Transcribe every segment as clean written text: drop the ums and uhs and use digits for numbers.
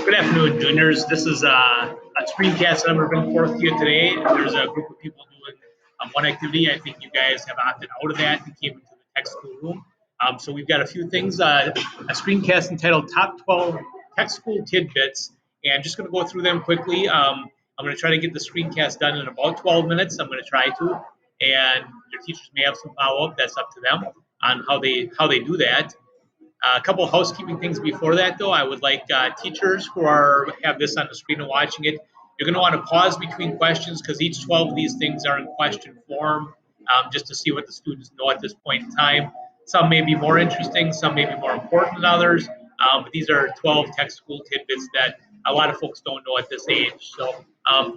Good afternoon, juniors. This is a screencast that I'm going to bring forth to you today. There's a group of people doing one activity. I think you guys have opted out of that and came into the tech school room. So we've got a few things, a screencast entitled Top 12 Tech School Tidbits, and just going to go through them quickly. I'm going to try to get the screencast done in about 12 minutes. I'm going to try to, and your teachers may have some follow-up. That's up to them on how they do that. A couple of housekeeping things before that, though. I would like teachers who have this on the screen and watching it, you're going to want to pause between questions because each 12 of these things are in question form, just to see what the students know at this point in time. Some may be more interesting, some may be more important than others, but these are 12 tech school tidbits that a lot of folks don't know at this age. So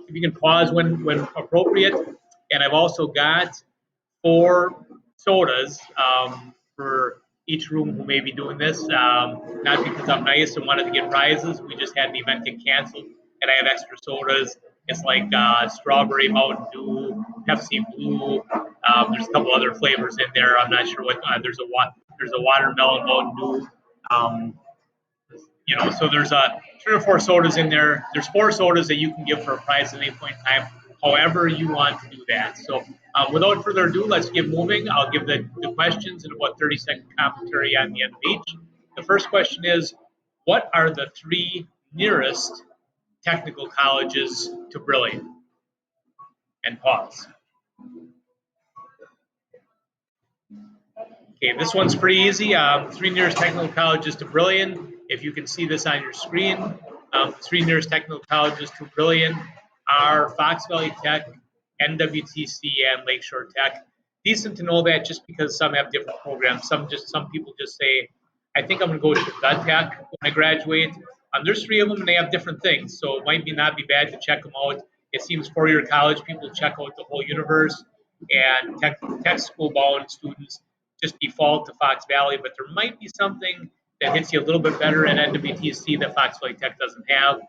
if you can pause when appropriate. And I've also got 4 sodas for each room who may be doing this. Not because I'm nice and wanted to get prizes. We just had the event get canceled, and I have extra sodas. It's like strawberry Mountain Dew, Pepsi Blue. There's a couple other flavors in there. I'm not sure what. There's a watermelon Mountain Dew. So there's 3 or 4 sodas in there. There's 4 sodas that you can give for a prize at any point in time, however you want to do that. So without further ado, let's get moving. I'll give the questions and about 30-second commentary on the end of each. The first question is, what are the 3 nearest technical colleges to Brilliant? And pause. Okay, this one's pretty easy. 3 nearest technical colleges to Brilliant. If you can see this on your screen, 3 nearest technical colleges to Brilliant are Fox Valley Tech, NWTC, and Lakeshore Tech. Decent to know that just because some have different programs. Some people just say, I think I'm going to go to the Tech when I graduate. There's 3 of them and they have different things, so it might not be bad to check them out. It seems 4-year college people check out the whole universe, and tech school bound students just default to Fox Valley, but there might be something that hits you a little bit better at NWTC that Fox Valley Tech doesn't have.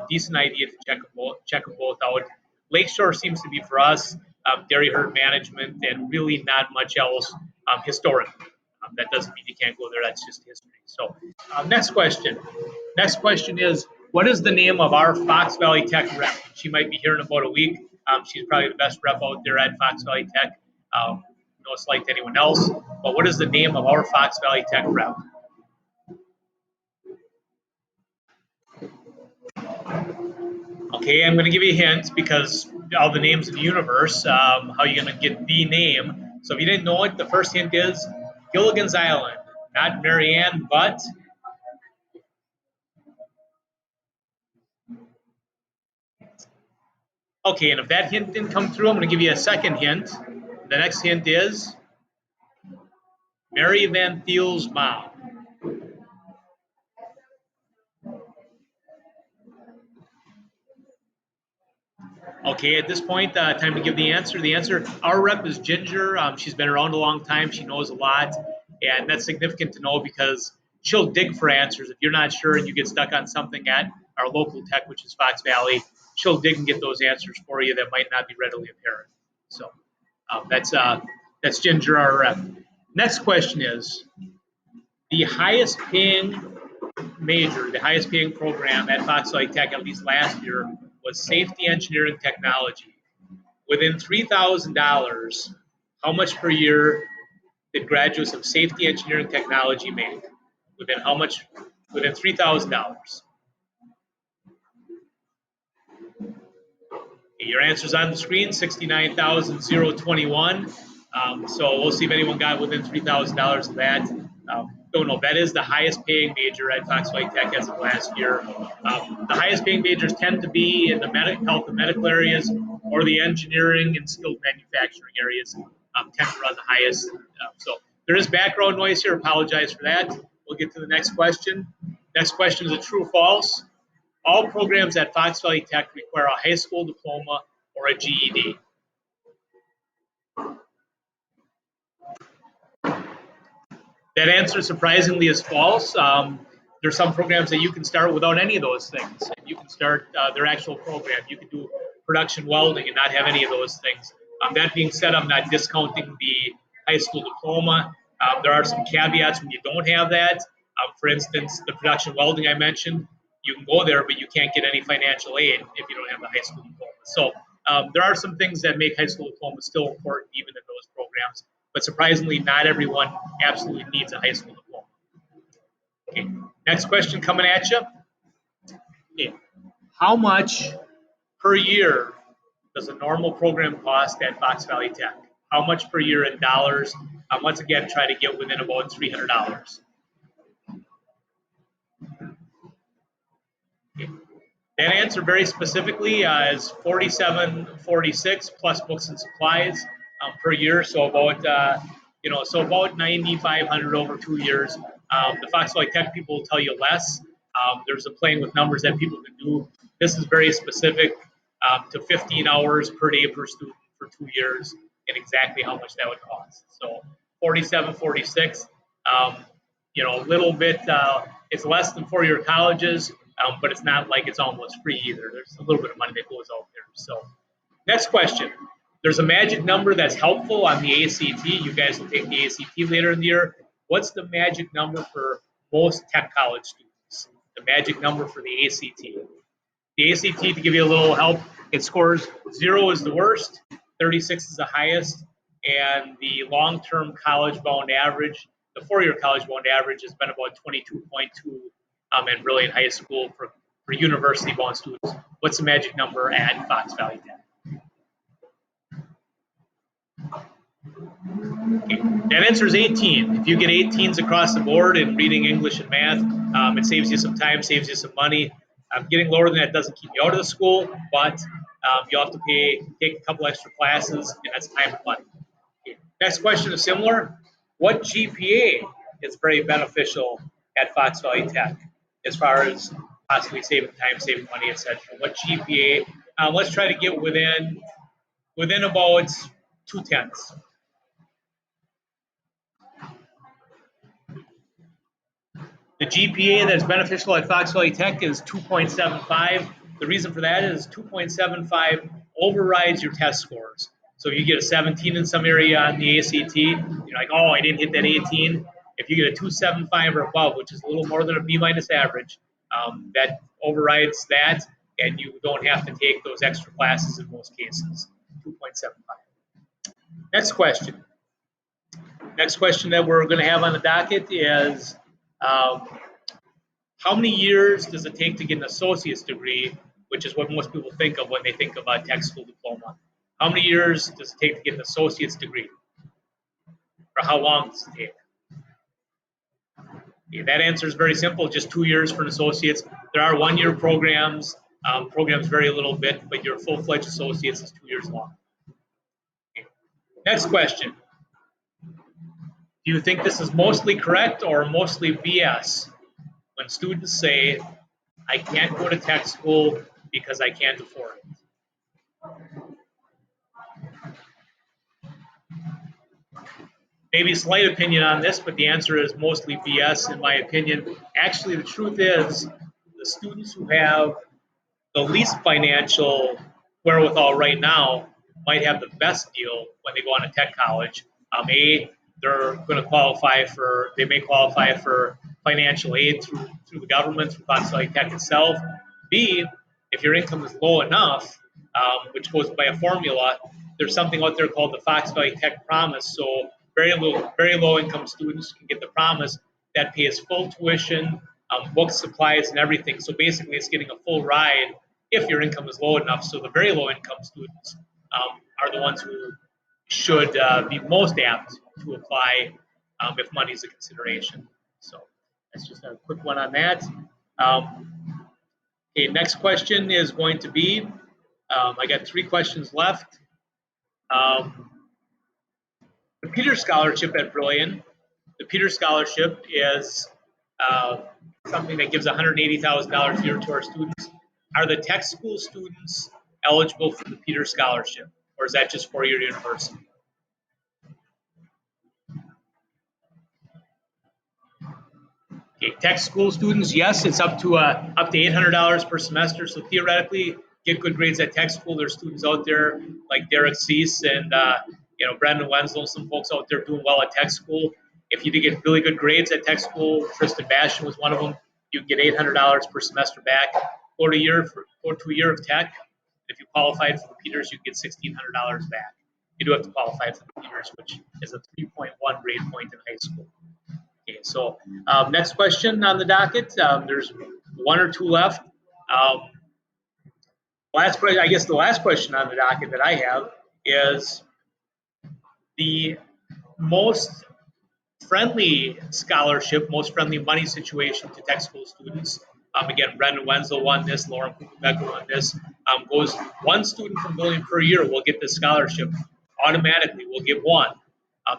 Decent idea to check them both out. Lakeshore seems to be for us, dairy herd management, and really not much else historically. That doesn't mean you can't go there. That's just history. So next question. Next question is, what is the name of our Fox Valley Tech rep? She might be here in about a week. She's probably the best rep out there at Fox Valley Tech. No slight to anyone else. But what is the name of our Fox Valley Tech rep? Okay, I'm going to give you a hint because all the names in the universe, how are you going to get the name? So if you didn't know it, the first hint is Gilligan's Island. Not Marianne, but okay, and if that hint didn't come through, I'm going to give you a second hint. The next hint is Mary Van Thiel's mom. Okay, at this point, time to give the answer. The answer, our rep is Ginger. She's been around a long time. She knows a lot, and that's significant to know because she'll dig for answers. If you're not sure and you get stuck on something at our local tech, which is Fox Valley, she'll dig and get those answers for you that might not be readily apparent. So that's Ginger, our rep. Next question is, the highest paying major, the highest paying program at Fox Valley Tech, at least last year, was Safety Engineering Technology. Within $3,000, how much per year did graduates of Safety Engineering Technology make? Within how much? Within $3,000. Your answer's on the screen, $69,021. So we'll see if anyone got within $3,000 of that. Don't know. That is the highest paying major at Fox Valley Tech as of last year. The highest paying majors tend to be in the health and medical areas or the engineering and skilled manufacturing areas tend to run the highest. So there is background noise here. Apologize for that. We'll get to the next question. Next question is a true or false. All programs at Fox Valley Tech require a high school diploma or a GED. That answer, surprisingly, is false. There's some programs that you can start without any of those things. You can start their actual program. You can do production welding and not have any of those things. That being said, I'm not discounting the high school diploma. There are some caveats when you don't have that. For instance, the production welding I mentioned, you can go there, but you can't get any financial aid if you don't have a high school diploma. So there are some things that make high school diploma still important even in those programs, but surprisingly, not everyone absolutely needs a high school diploma. Okay, next question coming at you. Okay. How much per year does a normal program cost at Fox Valley Tech? How much per year in dollars? Once again, try to get within about $300. Okay. That answer very specifically is $47.46 plus books and supplies per year. So about about $9,500 over 2 years. The Fox Valley Tech people will tell you less. There's a playing with numbers that people can do. This is very specific to 15 hours per day per student for 2 years and exactly how much that would cost. So $47.46. A little bit. It's less than four-year colleges. But it's not like it's almost free either. There's a little bit of money that goes out there. So next question. There's a magic number that's helpful on the ACT. You guys will take the ACT later in the year. What's the magic number for most tech college students? The magic number for the ACT. The ACT, to give you a little help, it scores 0 is the worst, 36 is the highest, and the long-term college-bound average, the four-year college-bound average has been about 22.2. And really in high school for university-bound students. What's the magic number at Fox Valley Tech? Okay. That answer is 18. If you get 18s across the board in reading, English, and math, it saves you some time, saves you some money. Getting lower than that doesn't keep you out of the school, but you'll have to take a couple extra classes, and that's time and money. Okay. Next question is similar. What GPA is very beneficial at Fox Valley Tech as far as possibly saving time, saving money, etc.? What GPA? Let's try to get within about 2/10. The GPA that's beneficial at Fox Valley Tech is 2.75. The reason for that is 2.75 overrides your test scores. So if you get a 17 in some area on the ACT, you're like, oh, I didn't hit that 18. If you get a 2.75 or above, which is a little more than a B- average, that overrides that, and you don't have to take those extra classes in most cases. 2.75. Next question. Next question that we're going to have on the docket is, how many years does it take to get an associate's degree, which is what most people think of when they think about tech school diploma? How many years does it take to get an associate's degree? Or how long does it take? Yeah, that answer is very simple, just 2 years for an associate's. There are one-year programs. Programs vary a little bit, but your full-fledged associate's is 2 years long. Okay. Next question. Do you think this is mostly correct or mostly BS when students say, I can't go to tech school because I can't afford it? Maybe a slight opinion on this, but the answer is mostly BS in my opinion. Actually, the truth is the students who have the least financial wherewithal right now might have the best deal when they go on a tech college. They're going to they may qualify for financial aid through the government, through Fox Valley Tech itself. B, if your income is low enough, which goes by a formula, there's something out there called the Fox Valley Tech Promise. So very low income students can get the promise that pays full tuition, books, supplies, and everything. So basically, it's getting a full ride if your income is low enough. So the very low income students are the ones who should be most apt to apply if money is a consideration. So that's just a quick one on that. Okay, next question is going to be, I got 3 questions left. The Peters Scholarship at Brillion. The Peters Scholarship is something that gives $180,000 a year to our students. Are the tech school students eligible for the Peters Scholarship, or is that just for your university? Okay, tech school students, yes, it's up to $800 per semester. So theoretically, get good grades at tech school. There's students out there like Derek Cease and Brandon Wenzel, some folks out there doing well at tech school. If you did get really good grades at tech school, Tristan Bastion was one of them. you get $800 per semester back. Go to a year of tech. If you qualified for the Peters, you get $1,600 back. You do have to qualify for the Peters, which is a 3.1 grade point in high school. Okay, so next question on the docket. There's one or two left. I guess the last question on the docket that I have is the most friendly scholarship, most friendly money situation to tech school students. Again, Brendan Wenzel won this, Lauren Becker won this. Goes one student from William per year will get this scholarship automatically. We'll get one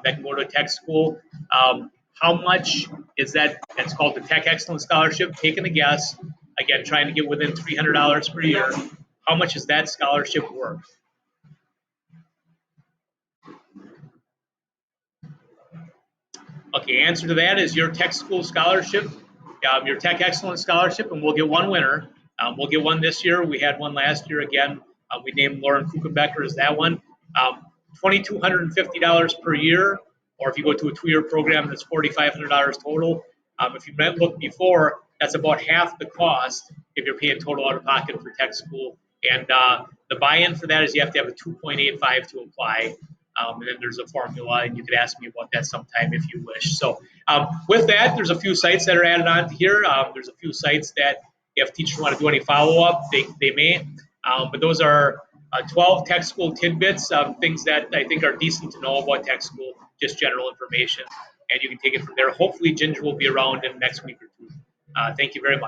that can go to a tech school. How much is that? It's called the Tech Excellence Scholarship. Taking a guess. Again, trying to get within $300 per year. How much is that scholarship worth? Okay, answer to that is your tech school scholarship, your Tech Excellence Scholarship, and we'll get one winner. We'll get one this year. We had one last year again. We named Lauren Kuchenbecker as that one. $2,250 per year, or if you go to a 2-year program, that's $4,500 total. If you looked before, that's about half the cost if you're paying total out of pocket for tech school. And the buy-in for that is you have to have a 2.85 to apply. And then there's a formula, and you could ask me about that sometime if you wish. So with that, there's a few sites that are added on to here. There's a few sites that if teachers want to do any follow-up, they may. But those are 12 tech school tidbits, things that I think are decent to know about tech school, just general information. And you can take it from there. Hopefully, Ginger will be around in the next week or two. Thank you very much.